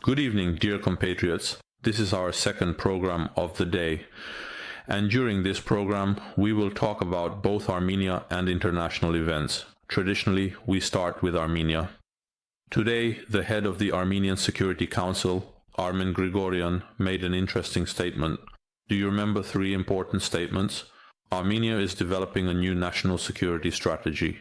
Good evening, dear compatriots. This is our second program of the day. And during this program, we will talk about both Armenia and international events. Traditionally, we start with Armenia. Today, the head of the Armenian Security Council, Armen Grigoryan, made an interesting statement. Do you remember three important statements? Armenia is developing a new national security strategy.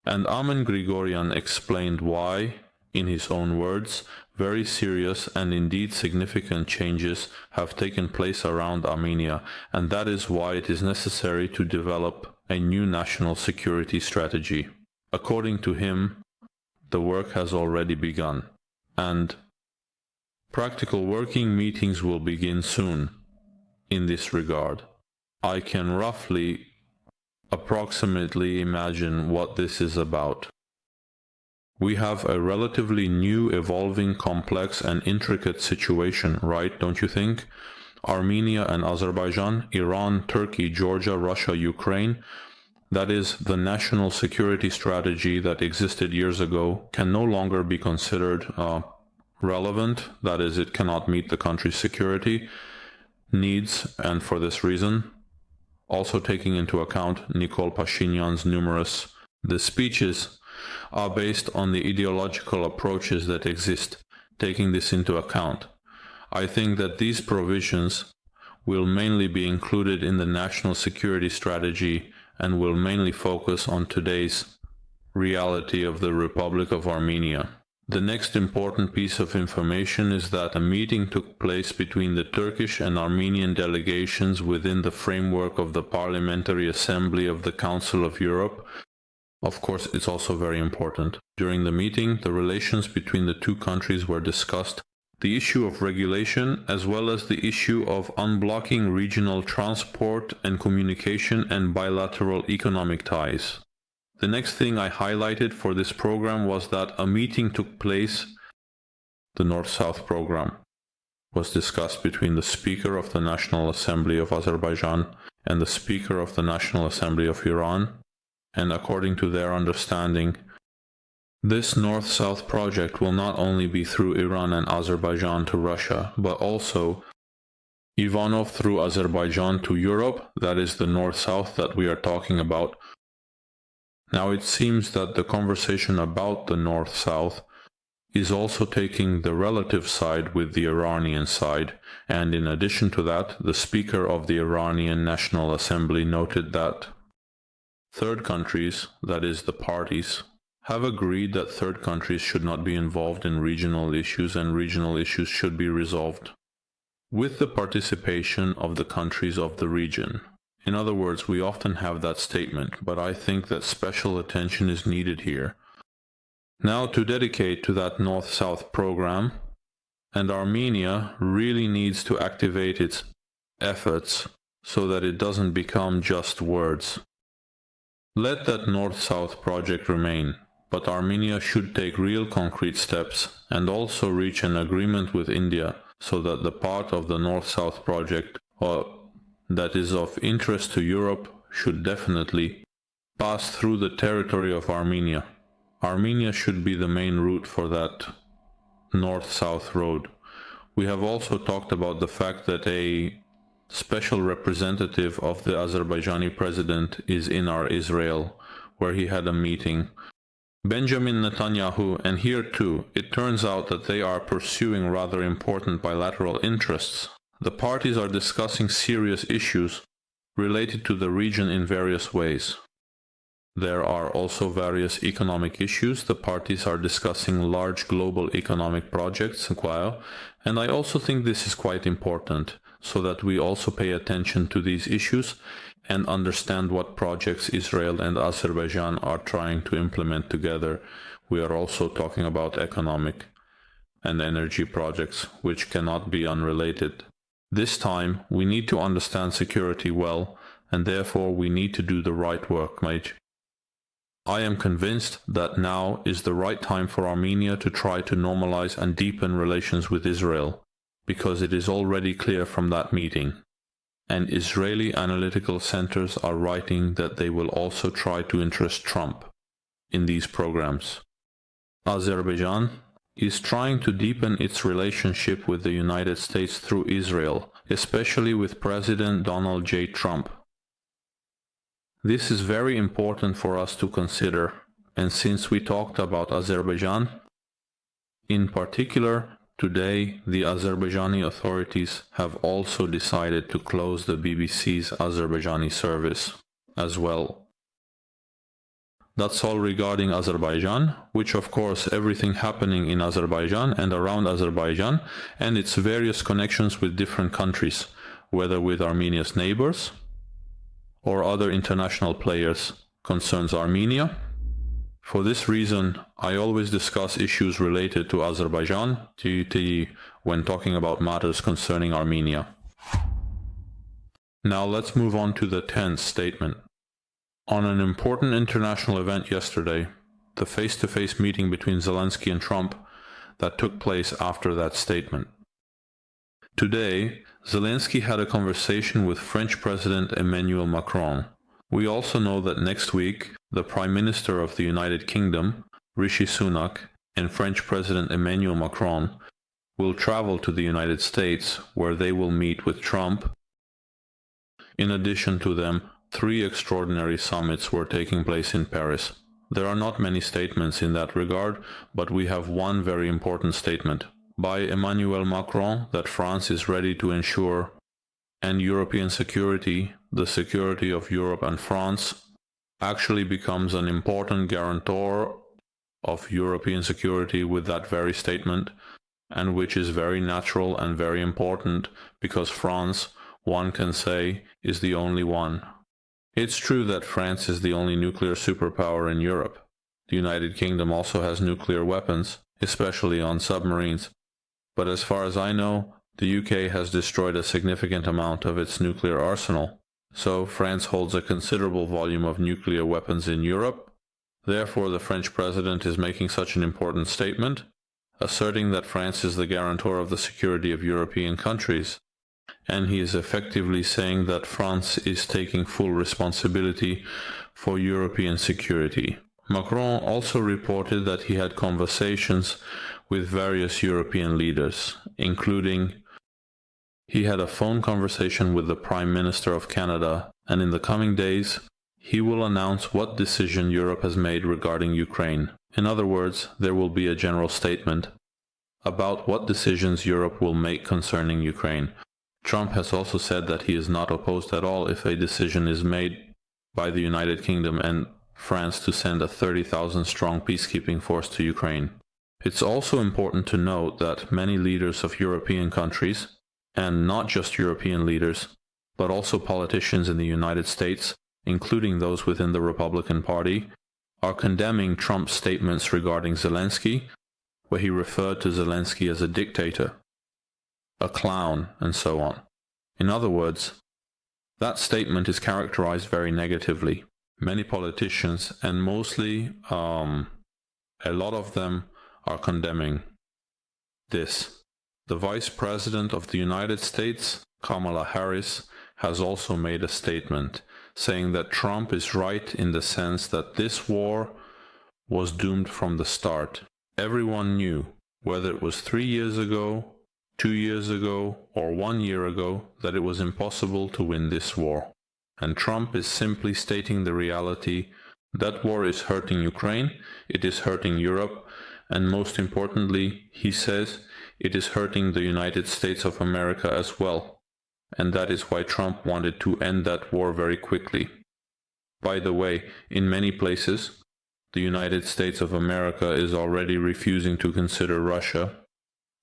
And Armen Grigoryan explained why, in his own words, very serious and indeed significant changes have taken place around Armenia, and that is why it is necessary to develop a new national security strategy. According to him, the work has already begun, and practical working meetings will begin soon in this regard. I can roughly, approximately imagine what this is about. We have a relatively new, evolving, complex and intricate situation, right, don't you think? Armenia and Azerbaijan, Iran, Turkey, Georgia, Russia, Ukraine, that is, the national security strategy that existed years ago can no longer be considered relevant, that is, it cannot meet the country's security needs, and for this reason, also taking into account Nikol Pashinyan's numerous speeches are based on the ideological approaches that exist. Taking this into account, I think that these provisions will mainly be included in the national security strategy and will mainly focus on today's reality of the Republic of Armenia. The next important piece of information is that a meeting took place between the Turkish and Armenian delegations within the framework of the Parliamentary Assembly of the Council of Europe. Of course, it's also very important. During the meeting, the relations between the two countries were discussed, the issue of regulation, as well as the issue of unblocking regional transport and communication and bilateral economic ties. The next thing I highlighted for this program was that a meeting took place. The North-South program was discussed between the Speaker of the National Assembly of Azerbaijan and the Speaker of the National Assembly of Iran. And according to their understanding, this North-South project will not only be through Iran and Azerbaijan to Russia, but also Ivanov through Azerbaijan to Europe, that is the North-South that we are talking about. Now it seems that the conversation about the North-South is also taking the relative side with the Iranian side, and in addition to that, the Speaker of the Iranian National Assembly noted that third countries, that is the parties, have agreed that third countries should not be involved in regional issues and regional issues should be resolved with the participation of the countries of the region. In other words, we often have that statement, but I think that special attention is needed here. Now, to dedicate to that North-South program, and Armenia really needs to activate its efforts so that it doesn't become just words. Let that North-South project remain, but Armenia should take real concrete steps and also reach an agreement with India so that the part of the North-South project that is of interest to Europe should definitely pass through the territory of Armenia. Armenia should be the main route for that North-South road. We have also talked about the fact that a special representative of the Azerbaijani president is in Israel, where he had a meeting. Benjamin Netanyahu, and here too, it turns out that they are pursuing rather important bilateral interests. The parties are discussing serious issues related to the region in various ways. There are also various economic issues. The parties are discussing large global economic projects, and I also think this is quite important, so that we also pay attention to these issues and understand what projects Israel and Azerbaijan are trying to implement together. We are also talking about economic and energy projects, which cannot be unrelated. This time, we need to understand security well, and therefore we need to do the right work, mate. I am convinced that now is the right time for Armenia to try to normalize and deepen relations with Israel, because it is already clear from that meeting. And Israeli analytical centers are writing that they will also try to interest Trump in these programs. Azerbaijan, is trying to deepen its relationship with the United States through Israel, especially with President Donald J. Trump. This is very important for us to consider, and since we talked about Azerbaijan, in particular, today the Azerbaijani authorities have also decided to close the BBC's Azerbaijani service as well. That's all regarding Azerbaijan, which of course everything happening in Azerbaijan and around Azerbaijan and its various connections with different countries, whether with Armenia's neighbors or other international players, concerns Armenia. For this reason, I always discuss issues related to Azerbaijan when talking about matters concerning Armenia. Now let's move on to the 10th statement. On an important international event yesterday, the face-to-face meeting between Zelensky and Trump that took place after that statement. Today, Zelensky had a conversation with French President Emmanuel Macron. We also know that next week, the Prime Minister of the United Kingdom, Rishi Sunak, and French President Emmanuel Macron will travel to the United States, where they will meet with Trump. In addition to them, 3 extraordinary summits were taking place in Paris. There are not many statements in that regard, but we have one very important statement by Emmanuel Macron that France is ready to ensure and European security, the security of Europe and France, actually becomes an important guarantor of European security with that very statement, and which is very natural and very important because France, one can say, is the only one. It's true that France is the only nuclear superpower in Europe. The United Kingdom also has nuclear weapons, especially on submarines. But as far as I know, the UK has destroyed a significant amount of its nuclear arsenal. So France holds a considerable volume of nuclear weapons in Europe. Therefore, the French president is making such an important statement, asserting that France is the guarantor of the security of European countries. And he is effectively saying that France is taking full responsibility for European security. Macron also reported that he had conversations with various European leaders, including he had a phone conversation with the Prime Minister of Canada, and in the coming days, he will announce what decision Europe has made regarding Ukraine. In other words, there will be a general statement about what decisions Europe will make concerning Ukraine. Trump has also said that he is not opposed at all if a decision is made by the United Kingdom and France to send a 30,000-strong peacekeeping force to Ukraine. It's also important to note that many leaders of European countries, and not just European leaders, but also politicians in the United States, including those within the Republican Party, are condemning Trump's statements regarding Zelensky, where he referred to Zelensky as a dictator, a clown, and so on. In other words, that statement is characterized very negatively. Many politicians, and mostly a lot of them, are condemning this. The Vice President of the United States, Kamala Harris, has also made a statement saying that Trump is right in the sense that this war was doomed from the start. Everyone knew, whether it was 3 years ago, 2 years ago, or 1 year ago, that it was impossible to win this war. And Trump is simply stating the reality. That war is hurting Ukraine, it is hurting Europe, and most importantly, he says, it is hurting the United States of America as well. And that is why Trump wanted to end that war very quickly. By the way, in many places, the United States of America is already refusing to consider Russia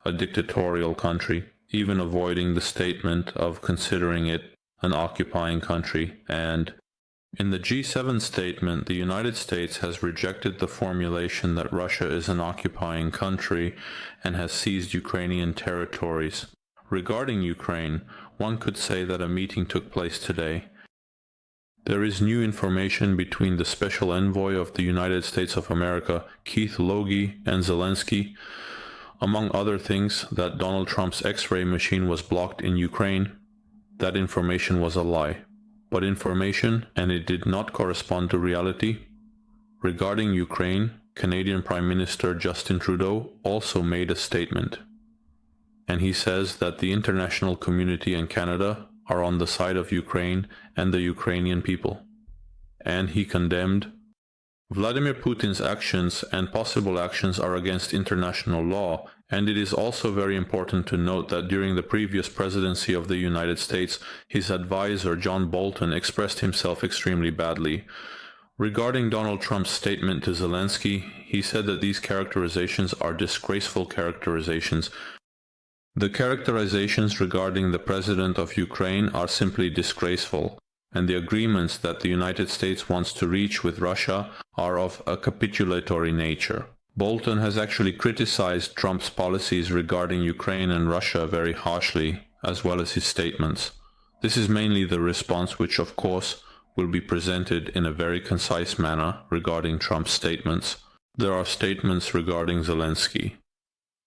a dictatorial country, even avoiding the statement of considering it an occupying country. And in the G7 statement, the United States has rejected the formulation that Russia is an occupying country and has seized Ukrainian territories. Regarding Ukraine, one could say that a meeting took place today. There is new information between the Special Envoy of the United States of America, Keith Logie, and Zelensky, among other things, that Donald Trump's X-ray machine was blocked in Ukraine. That information was a lie. But information, and it did not correspond to reality. Regarding Ukraine, Canadian Prime Minister Justin Trudeau also made a statement, and he says that the international community and Canada are on the side of Ukraine and the Ukrainian people. And he condemned Vladimir Putin's actions and possible actions are against international law, and it is also very important to note that during the previous presidency of the United States, his advisor John Bolton expressed himself extremely badly. Regarding Donald Trump's statement to Zelensky, he said that these characterizations are disgraceful characterizations. The characterizations regarding the president of Ukraine are simply disgraceful, and the agreements that the United States wants to reach with Russia are of a capitulatory nature. Bolton has actually criticized Trump's policies regarding Ukraine and Russia very harshly, as well as his statements. This is mainly the response which, of course, will be presented in a very concise manner regarding Trump's statements. There are statements regarding Zelensky,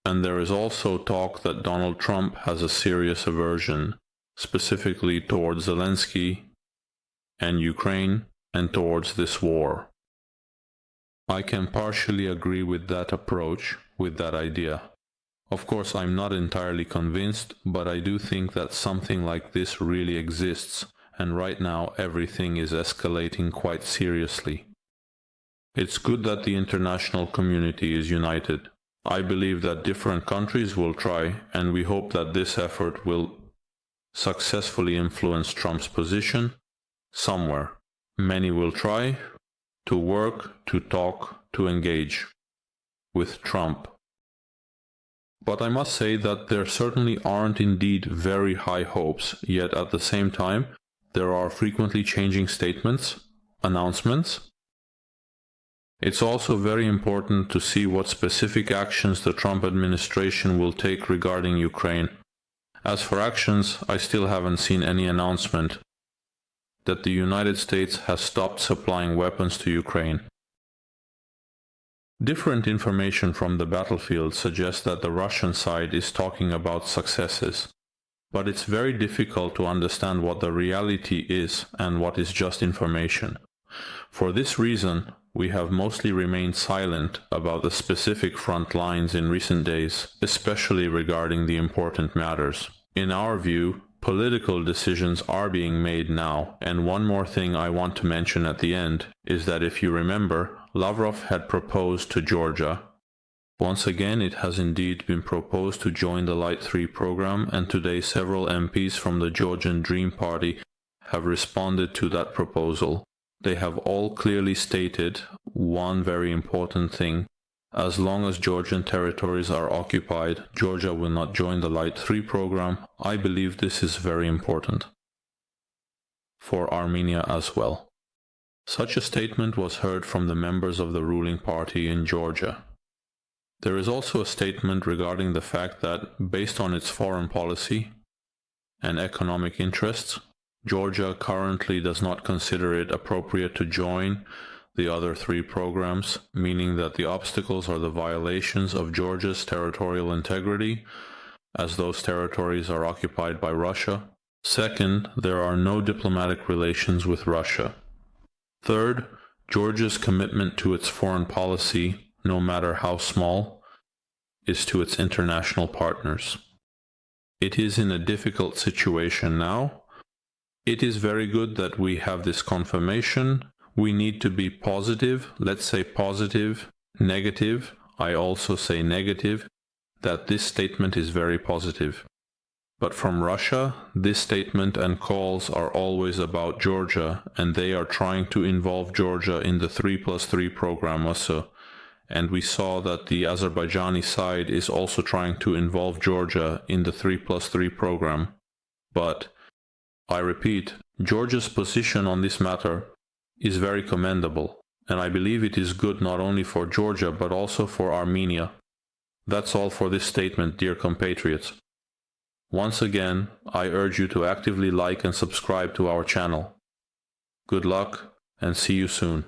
and there is also talk that Donald Trump has a serious aversion, specifically towards Zelensky and Ukraine and towards this war. I can partially agree with that approach, with that idea. Of course, I'm not entirely convinced, but I do think that something like this really exists, and right now everything is escalating quite seriously. It's good that the international community is united. I believe that different countries will try, and we hope that this effort will successfully influence Trump's position somewhere. Many will try to work, to talk, to engage with Trump. But I must say that there certainly aren't indeed very high hopes, yet at the same time, there are frequently changing statements, announcements. It's also very important to see what specific actions the Trump administration will take regarding Ukraine. As for actions, I still haven't seen any announcement that the United States has stopped supplying weapons to Ukraine. Different information from the battlefield suggests that the Russian side is talking about successes, but it's very difficult to understand what the reality is and what is just information. For this reason, we have mostly remained silent about the specific front lines in recent days, especially regarding the important matters. In our view, political decisions are being made now, and one more thing I want to mention at the end is that if you remember, Lavrov had proposed to Georgia. Once again, it has indeed been proposed to join the Light 3 program, and today several MPs from the Georgian Dream Party have responded to that proposal. They have all clearly stated one very important thing. As long as Georgian territories are occupied, Georgia will not join the Light 3 program. I believe this is very important for Armenia as well. Such a statement was heard from the members of the ruling party in Georgia. There is also a statement regarding the fact that, based on its foreign policy and economic interests, Georgia currently does not consider it appropriate to join the other 3 programs, meaning that the obstacles are the violations of Georgia's territorial integrity, as those territories are occupied by Russia. Second, there are no diplomatic relations with Russia. Third, Georgia's commitment to its foreign policy, no matter how small, is to its international partners. It is in a difficult situation now. It is very good that we have this confirmation. We need to be positive, let's say positive, negative, I also say negative, that this statement is very positive. But from Russia, this statement and calls are always about Georgia, and they are trying to involve Georgia in the 3+3 program also. And we saw that the Azerbaijani side is also trying to involve Georgia in the 3+3 program. But, I repeat, Georgia's position on this matter is very commendable, and I believe it is good not only for Georgia but also for Armenia. That's all for this statement, dear compatriots. Once again, I urge you to actively like and subscribe to our channel. Good luck, and see you soon.